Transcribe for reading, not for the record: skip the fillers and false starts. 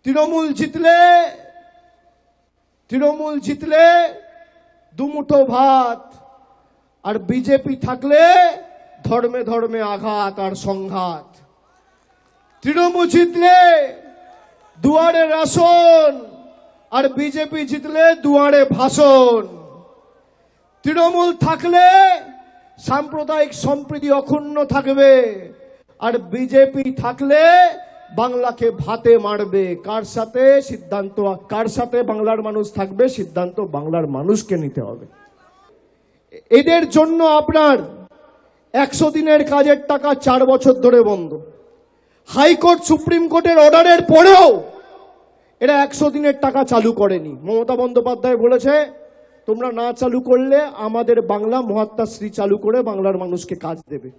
তৃণমূল জিতলে দুমুঠো ভাত, আর বিজেপি থাকলে ধর্মে ধর্মে আঘাত আর সংঘাত। তৃণমূল জিতলে দুয়ারে রাশন, আর বিজেপি জিতলে দুয়ারে ভাষণ। তৃণমূল থাকলে সাম্প্রদায়িক সম্প্রীতি অক্ষুণ্ণ থাকবে, আর বিজেপি থাকলে বাংলাকে ভাতে মারবে। কার সাথে বাংলার মানুষ থাকবে সিদ্ধান্ত বাংলার মানুষকে নিতে হবে। এদের জন্য আপনার 100 দিনের কাজের টাকা 4 বছর ধরে বন্ধ। হাইকোর্ট সুপ্রিম কোর্টের অর্ডারের পরেও এরা 100 দিনের টাকা চালু করেনি। মমতা বন্দ্যোপাধ্যায় বলেছে, তোমরা না চালু করলে আমাদের বাংলা মহাত্মাশ্রী চালু করে বাংলার মানুষকে কাজ দেবে।